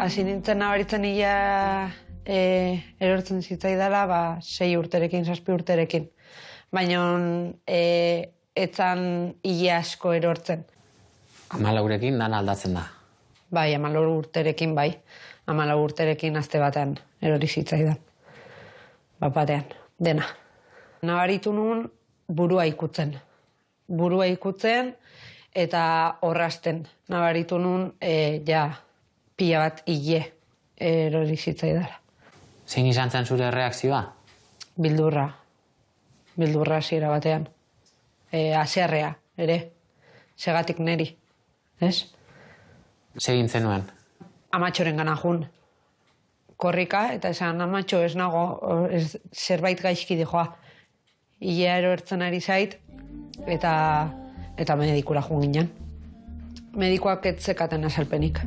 Hasi nintzen nabaritzen ia erortzen zitzaidala 6 urterekin, 7 urterekin. Baina etzan ia asko erortzen. 14 urekin dana aldatzen da. Bai, 14 urterekin bai. 14 urterekin aste batean erori zitzaidan. Batean, dena. Nabaritu nuen burua ikutzen. Burua ikutzen eta orrasten. Nabaritu nuen pila bat hile erori zitzaidara. Zein izan zen zure reakzioa? Bildurra. Bildurra hasiera batean. Haserrea, ere. Segatik neri. Ez? Segin zenuen? Amatxoren gana jun. Korrika, eta esan amatxo ez nago, zerbait gaizki dijoa. Ilea erortzen ari zait, eta medikura jun ginen. Medikoak ez zekaten azalpenik.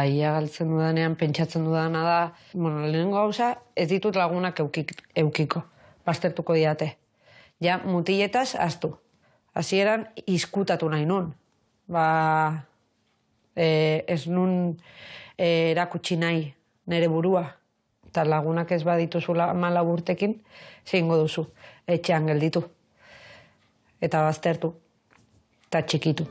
Ia galtzen dudanean, pentsatzen dudana da, lehenengo gauza, ez ditut lagunak eukiko, baztertuko diate. Ja, mutiletaz astu. Hasieran izkutatu nahi nun. Ez nun erakutsi nahi nire burua. Eta lagunak ez badituzu 14 urtekin, zeingo duzu, etxean gelditu. Eta baztertu. Eta txikitu.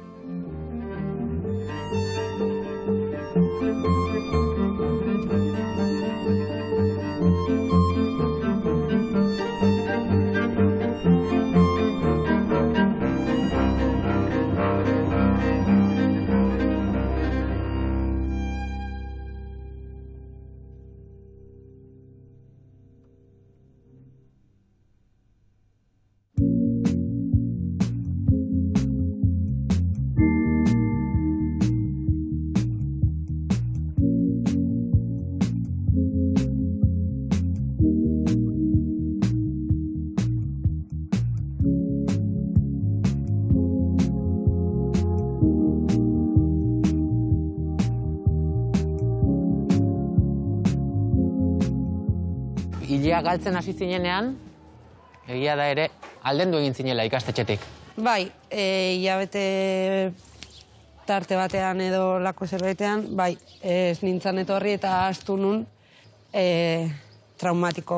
Ilea galtzen hasi zinenean, egia da ere, aldendu egin zinela ikastetxetik. Bai, hilabete tarte batean edo lako zerbaitean, bai, ez nintzen etorri eta astu nun traumatiko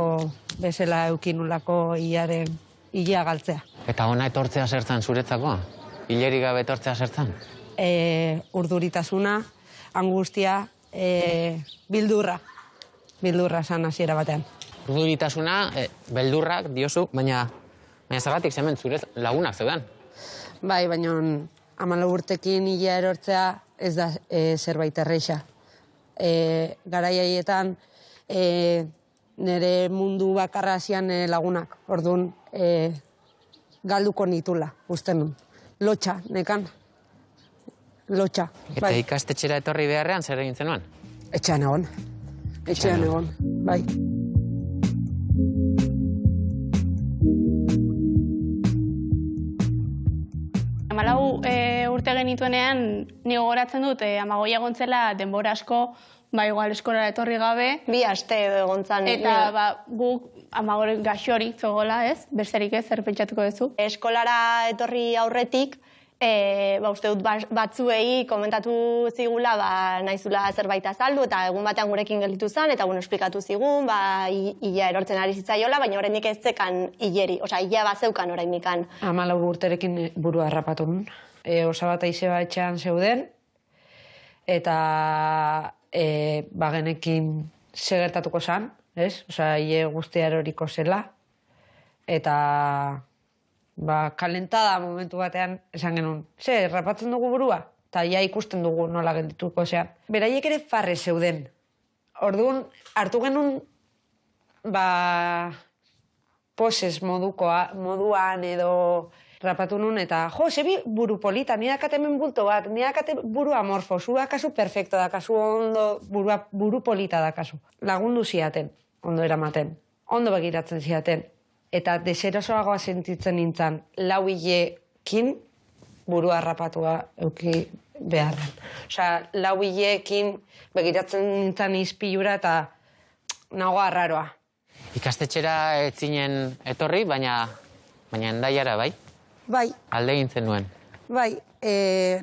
bezala eukinulako ilea galtzea. Eta ona etortzea zertzen zuretzako? Hilerik gabe etortzea zertzen? Urduritasuna, angustia, bildurra. Bildurra zan hasiera batean. Urduritasuna, beldurrak diozu, baina zergatik hemen zure lagunak zeudan. Bai, baina 14 urtekin ilea erortzea ez da zerbait erreixa. Garai haietan nire mundu bakarra hasian lagunak. Orduan galduko nitula, uste nun. Lotxa, nekan. Lotxa. Eta ikastetxera etorri beharrean zer egin zenuen? Etxean egon. Etxean egon, bai. Hamalau urte genituenean, ni gogoratzen dut, 15 egontzela denbora asko, igual eskolara etorri gabe. 2 aste egontzan. Eta guk 15 gaxori zegoela, ez? Besterik ez, zer pentsatuko duzu? Eskolara etorri aurretik, uste dut batzuei komentatu zigula naizula zerbait azaldu, eta egun batean gurekin gelditu zen, eta esplikatu zigun, ilea erortzen ari zitzaiola, baina oraindik ez zekan hileri, ilea bazeukan oraindikan. 14 urterekin burua harrapatu nun. Osabata izeba etxean zeuden, eta bagenekin segertatuko zen, ez? Ile guztia eroriko zela, eta kalentada momentu batean esan genuen, errapatzen dugu burua? Eta ja ikusten dugu nola geldituko zean. Beraiek ere farre zeuden. Orduan, hartu genuen, poses moduan edo rapatu nun, eta zebi buru polita, nidakate hemen bulto bat, nidakate buru amorfo, zu dakazu perfecto dakazu, ondo buru polita dakazu. Lagundu ziaten, ondo eramaten, ondo begiratzen ziaten. Eta deserosoagoa sentitzen nintzen, 4 hilekin burua harrapatua euki beharren. Osea, 4 hilekin begiratzen nintzen izpilura eta nagoa arraroa. Ikastetxera ez zinen etorri, baina Hendaiara, bai? Bai, Alde egin zenuen. bai,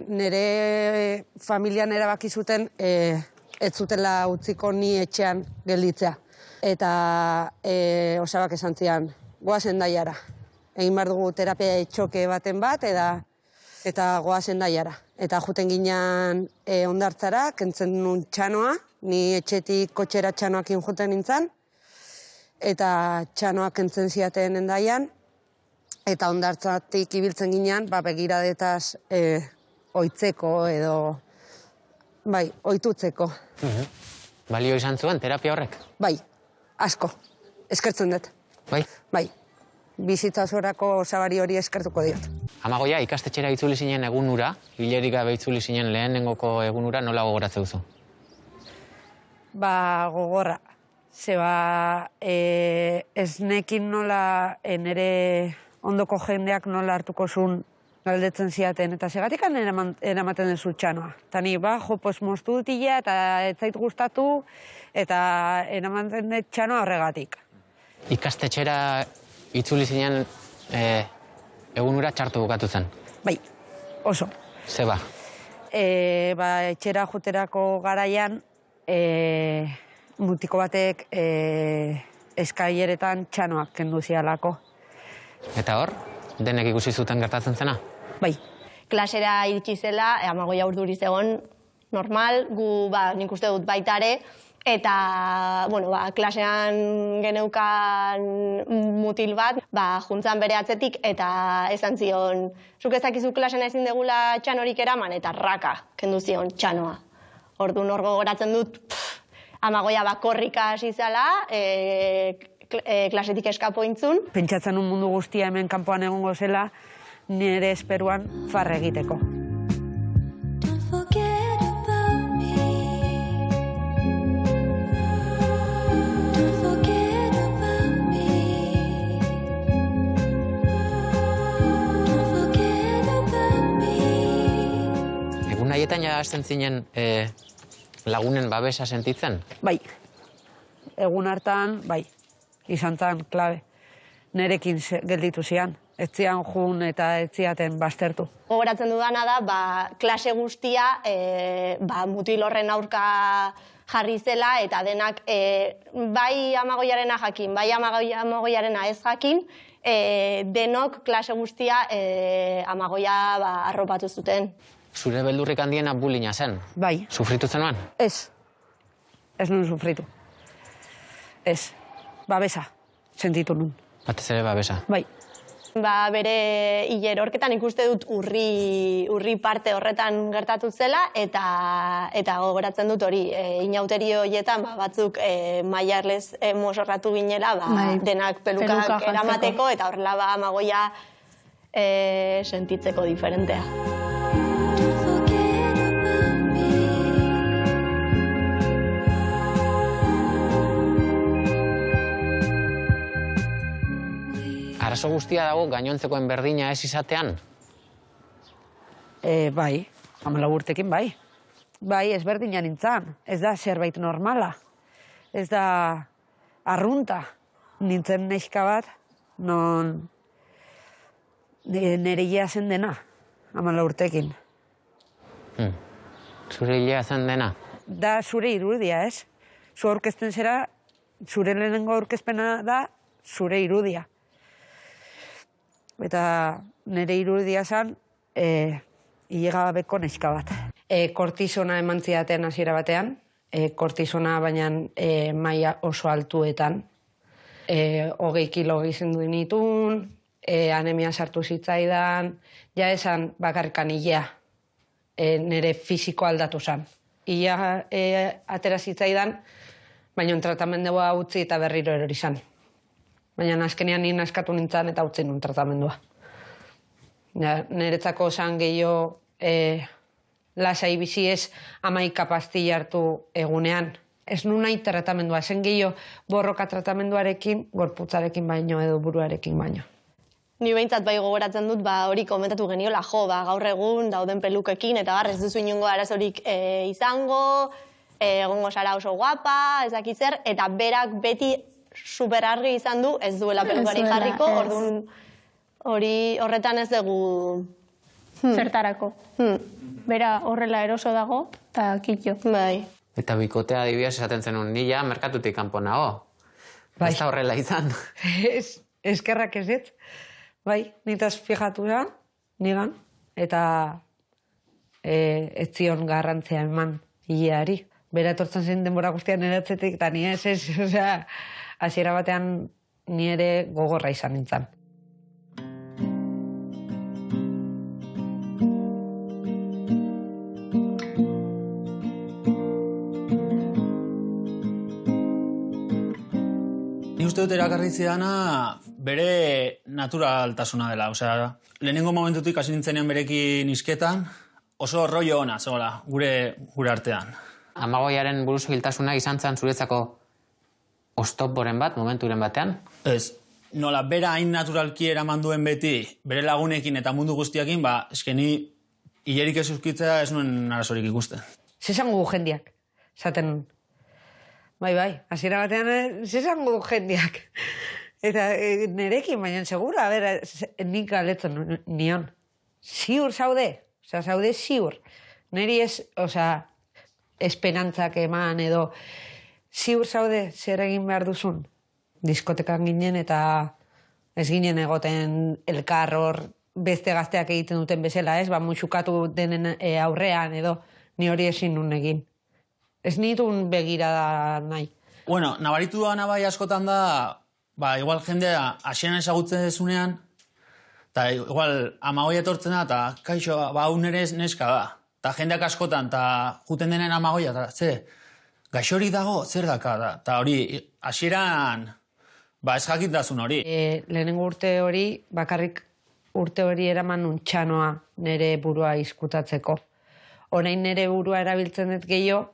nire familian erabaki zuten ez zutela utziko ni etxean gelditzea. Eta osabak esan zian, goaz Hendaiara. Egin behar dugu terapia txoke baten bat, eta goaz Hendaiara. Eta juten ginen Hondartzara, kentzen nun txanoa, ni etxetik kotxera txanoakin juten nintzen, eta txanoak kentzen ziaten Hendaian, eta Hondartzatik ibiltzen ginen, begiradetaz oitzeko edo, bai, oitutzeko. Balio izan zuen, terapia horrek? Bai, asko, eskertzen dut. Bai? Bai, bizitza osorako osabari hori eskertuko diot. Amagoia, ikastetxera itzuli zinen egunura, hilerik gabe itzuli zinen lehenengoko egunura, nola gogoratze duzu? Ba, gogorra. Zeba, ez nekin nola nire ondoko jendeak nola hartuko zuen galdetzen ziaten, eta segatik eramaten dezu txanoa. Eta ni, jo, moztu dutila, eta ez zait gustatu, eta eramaten dut txanoa horregatik. Ikastetxera itzuli zinen egunura txartu bukatu zen? Bai, oso. Zeba? Etxera juterako garaian, mutiko batek eskaileretan txanoak kendu zialako. Eta hor, denek ikusi zuten gertatzen zena? Bai. Klasera iritsi zela, Amagoia urduri zegon, normal, gu nik uste dut baitare, eta, klasean geneukan mutil bat, juntzan bere atzetik, eta esan zion, zuk ezakizu klasean ezin degula txanorik eraman, eta raka, kendu zion txanoa. Orduan hor gogoratzen dut, Amagoia korrika hasi zela, klasetik eskapo intzun. Pentsatzen un mundu guztia hemen kanpoan egongo zela, nire esperuan farre egiteko. Egun nahietan ja hasten zinen lagunen babesa sentitzen? Bai, egun hartan, bai, izan zen klabe. Nerekin gelditu zian, ez zian jun eta ez ziaten baztertu. Gogoratzen dudana da, klase guztia mutil horren aurka jarri zela, eta denak bai Amagoiarena jakin, bai Amagoiarena ez jakin, denok klase guztia Amagoia arropatu zuten. Zure beldurrik handiena bullyinga zen? Bai. Sufritu zenuen? Ez. Ez nuen sufritu. Ez. Babesa. Sentitu nun. Batez ere babesa. Bai. Bere hilero horketan ikuste dut urri parte horretan gertatu zela, eta gogoratzen dut hori, inauteri horietan batzuk mailarlez mozorratu ginela, denak pelukak eramateko, eta horrela Amagoia sentitzeko diferentea. Arazo guztia dago gainontzekoen berdina ez izatean? Bai, 14 urtekin bai. Bai, ez berdina nintzen. Ez da zerbait normala. Ez da arrunta. Nintzen neska bat, non nire hilea zen dena, 14 urtekin. Zure hilea zen dena? Da zure irudia, ez? Zu aurkezten zera, zure lehenengo aurkezpena da zure irudia. Eta nire irudia zen, hilegabeko neska bat. Kortisona eman zidaten hasiera batean, kortisona baina maila oso altuetan. 20 kilo gizendu nituen, anemia sartu zitzaidan, ja esan bakarrikan hilea, nire fisiko aldatu zen. Hilea atera zitzaidan, baina tratamendua utzi eta berriro erori zen. Baina azkenean nien askatu nintzen eta utzi nun tratamendua. Niretzako zan gehiago lasai bizi ez 11 pastilla hartu egunean. Ez nun nahi tratamendua, zen gehiago borroka tratamenduarekin, gorputzarekin baino edo buruarekin baino. Ni behintzat bai gogoratzen dut, hori komentatu geniola, gaur egun dauden pelukekin, eta ez duzu inongo arazorik izango, egongo zara oso guapa, ezakit zer, eta berak beti super argi izan du, ez duela pelukari jarriko, orduan horretan ez dugu... Zertarako. Bera horrela eroso dago, eta kitxo. Bai. Eta bikotea adibidez esaten zenun, nila merkatutik kanpo nago. Ez da horrela izan. Eskerrak ez dit. Bai, nitaz fijatu da, nigan, eta ez zion garrantzia eman hileari. Bera etortzen zen denbora guztian eratzetik, eta ni ez, osea, hasiera batean ni ere gogorra izan nintzen. Ni uste dut erakarri zidana bere naturaltasuna dela. Osea, lehenengo momentutik hasi nintzenean berekin isketan, oso rollo ona zegoela gure artean. Amagoiaren buruzo hiltasuna izan zen zuretzako oztoporen bat, momenturen batean? Ez, nola bera hain naturalki eraman duen beti, bere lagunekin eta mundu guztiakin, eskeni hilerik ez uzkitzea ez nuen arazorik ikusten. Zezango gu jendiak, zaten... Bai, hasiera batean zezango jendiak. Eta nerekin, baina segura, nik galetzen nion. Ziur zaude, zaude ziur. Neri ez, esperantzak eman edo ziur zaude zer egin behar duzun. Diskotekan ginen eta ez ginen egoten elkar hor beste gazteak egiten duten bezala, ez? Muxukatu denen aurrean edo ni hori ezin nun egin. Ez nitun begirada nahi. Bueno, nabaritu duana bai askotan da, igual jendea hasieran ezagutzen dezunean, eta igual amagoi etortzen da, eta kaixo, hau nere neska da. Eta jendeak askotan, eta juten denen amagoia, eta gaixorik dago, zer daka da. Eta hori, hasieran, ez jakitazun hori. Lehenengo urte hori, bakarrik urte hori eraman untxanoa nere burua izkutatzeko. Orain nere burua erabiltzen dut gehiago,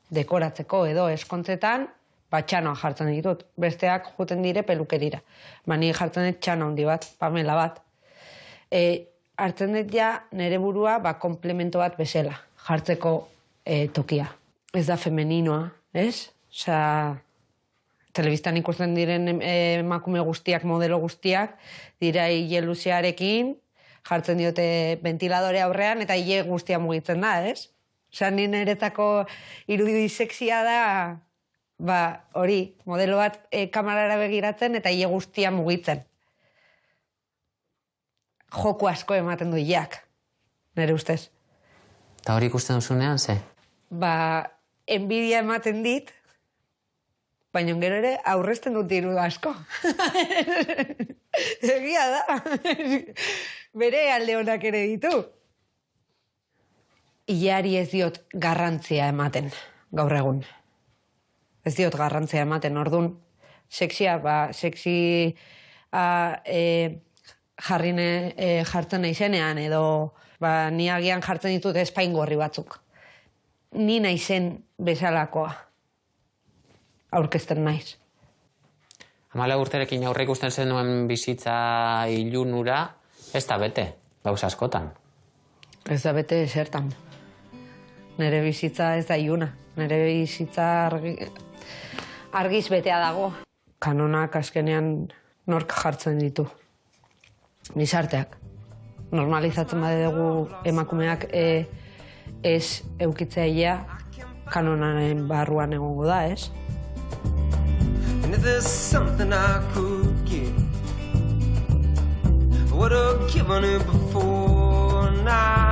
dekoratzeko edo eskontzetan, txanoa jartzen ditut. Besteak juten dire pelukerira. Ni jartzen dut txano handi bat, Pamela bat. Hartzen dut ja nere burua komplemento bat bezala, jartzeko tokia. Ez da femeninoa, ez? Telebistan ikusten diren emakume guztiak, modelo guztiak, dira hile luzearekin, jartzen diote ventiladore aurrean, eta hile guztia mugitzen da, ez? Ni niretako irudi sexia da, hori, modelo bat kamerara begiratzen, eta hile guztia mugitzen. Joko asko ematen du hileak, nire ustez. Eta hori ikusten duzunean, ze? Enbidia ematen dit, baina gero ere aurrezten dut irudu asko. Egia da. Bere alde honak ere ditu. Ileari ez diot garrantzia ematen, gaur egun. Ez diot garrantzia ematen, orduan, sexia, jartzen naizenean, edo ni agian jartzen ditut espaingorri batzuk. Ni naizen bezalakoa. Aurkezten naiz. 14 urterekin aurre ikusten zenuen bizitza ilunura, ez da bete, gauza askotan. Ez da bete zertan. Nere bizitza ez da iluna. Nere bizitza argiz betea dago. Kanonak azkenean nork jartzen ditu. Gizarteak. Normalizatzen badugu emakumeak ez eukitzailea kanonaren barruan egongo da, ez? And if there's something I could give, I would have given it before now.